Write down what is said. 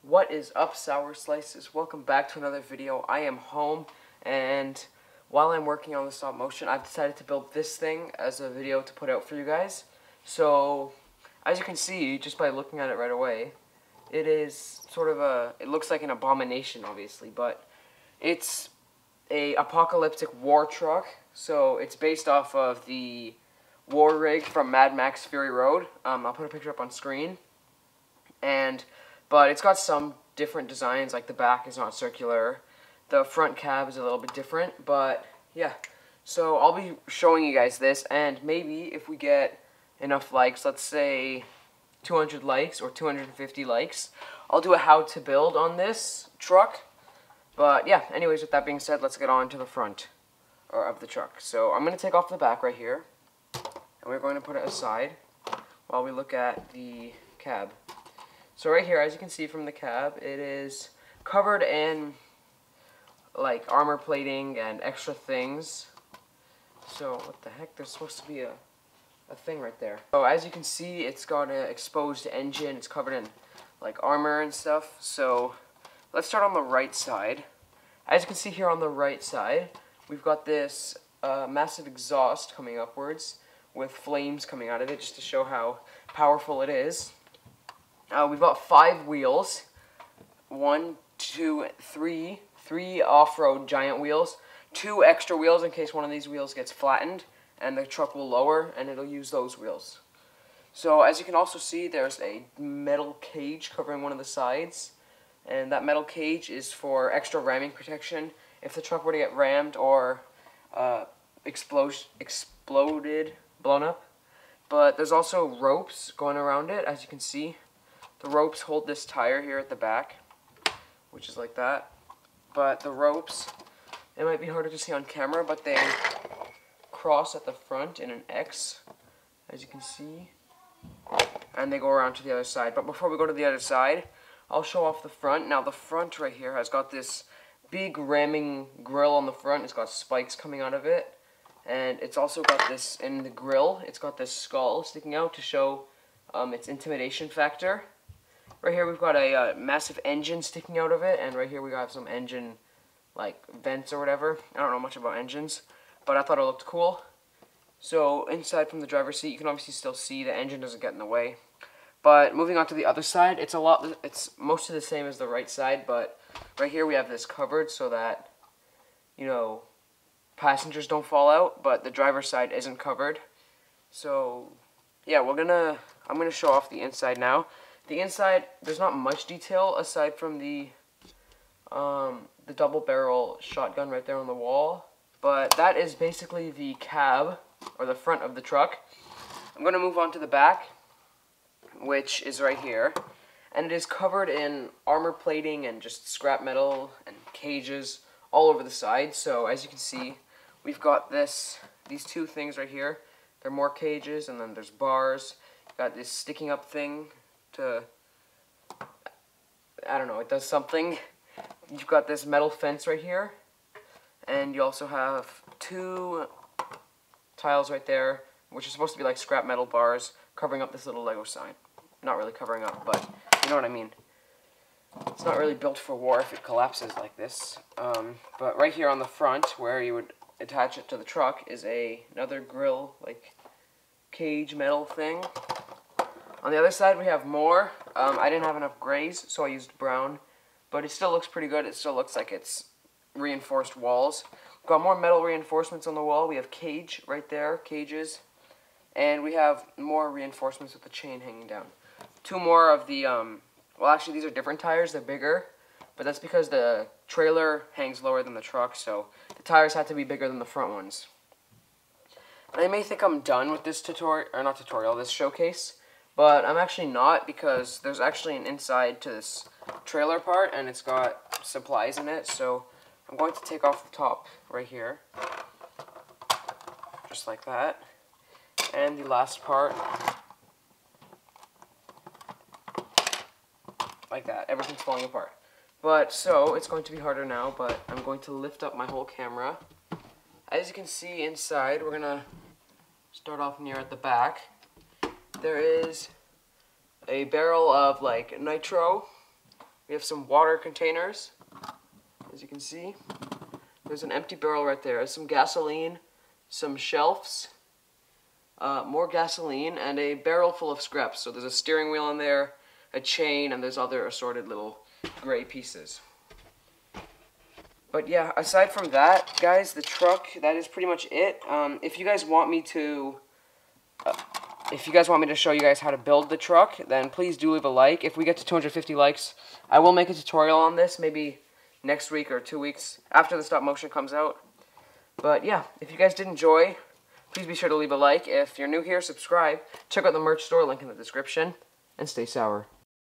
What is up, Sour Slices? Welcome back to another video. I am home, and while I'm working on the stop motion, I've decided to build this thing as a video to put out for you guys. So, as you can see, just by looking at it right away, it is sort of it looks like an abomination, obviously, but it's a apocalyptic war truck. So, it's based off of the war rig from Mad Max Fury Road. I'll put a picture up on screen. But it's got some different designs, like the back is not circular. The front cab is a little bit different, but yeah. So I'll be showing you guys this, and maybe if we get enough likes, let's say 200 likes or 250 likes, I'll do a how to build on this truck. But yeah, anyways, with that being said, let's get on to the front of the truck. So I'm going to take off the back right here, and we're going to put it aside while we look at the cab. So right here, as you can see from the cab, it is covered in like armor plating and extra things. So what the heck? There's supposed to be a thing right there. So as you can see, it's got an exposed engine. It's covered in like armor and stuff. So let's start on the right side. As you can see here on the right side, we've got this massive exhaust coming upwards with flames coming out of it, just to show how powerful it is. We've got 5 wheels, 1, 2, 3 off-road giant wheels, 2 extra wheels in case one of these wheels gets flattened, and the truck will lower, and it'll use those wheels. So as you can also see, there's a metal cage covering one of the sides, and that metal cage is for extra ramming protection if the truck were to get rammed or blown up. But there's also ropes going around it, as you can see. The ropes hold this tire here at the back, which is like that. But the ropes, it might be harder to see on camera, but they cross at the front in an X, as you can see. And they go around to the other side. But before we go to the other side, I'll show off the front. Now the front right here has got this big ramming grill on the front. It's got spikes coming out of it. And it's also got this, in the grill, it's got this skull sticking out to show its intimidation factor. Right here we've got a massive engine sticking out of it, and right here we got some engine, like, vents or whatever. I don't know much about engines, but I thought it looked cool. So, inside from the driver's seat, you can obviously still see the engine doesn't get in the way. But, moving on to the other side, it's mostly the same as the right side, but right here we have this covered so that, you know, passengers don't fall out, but the driver's side isn't covered. So, yeah, I'm gonna show off the inside now. The inside, there's not much detail aside from the double barrel shotgun right there on the wall. But that is basically the cab, or the front of the truck. I'm going to move on to the back, which is right here. And it is covered in armor plating and just scrap metal and cages all over the side. So as you can see, we've got these 2 things right here. There are more cages, and then there's bars. Got this sticking up thing to, I don't know, it does something. You've got this metal fence right here, and you also have 2 tiles right there, which are supposed to be like scrap metal bars covering up this little Lego sign. Not really covering up, but you know what I mean. It's not really built for war if it collapses like this. But right here on the front, where you would attach it to the truck, is another grill, like cage metal thing. On the other side, we have more. I didn't have enough grays, so I used brown. But it still looks pretty good. It still looks like it's reinforced walls. We've got more metal reinforcements on the wall. We have cage right there, cages. And we have more reinforcements with the chain hanging down. 2 more of the, well, actually, these are different tires. They're bigger. But that's because the trailer hangs lower than the truck, so the tires had to be bigger than the front ones. And I may think I'm done with this this showcase. But I'm actually not, because there's actually an inside to this trailer part, and it's got supplies in it. So I'm going to take off the top right here, just like that. And the last part, like that. Everything's falling apart. But, so, it's going to be harder now, but I'm going to lift up my whole camera. As you can see inside, we're going to start off near at the back. There is a barrel of like nitro We have some water containers, as you can see. There's an empty barrel right there. There's some gasoline, some shelves, more gasoline, and a barrel full of scraps. So there's a steering wheel in there, a chain, and there's other assorted little gray pieces. But yeah, aside from that, guys, the truck, that is pretty much it. If you guys want me to show you guys how to build the truck, then please do leave a like. If we get to 250 likes, I will make a tutorial on this, maybe next week or 2 weeks after the stop motion comes out. But yeah, if you guys did enjoy, please be sure to leave a like. If you're new here, subscribe. Check out the merch store, link in the description, and stay sour.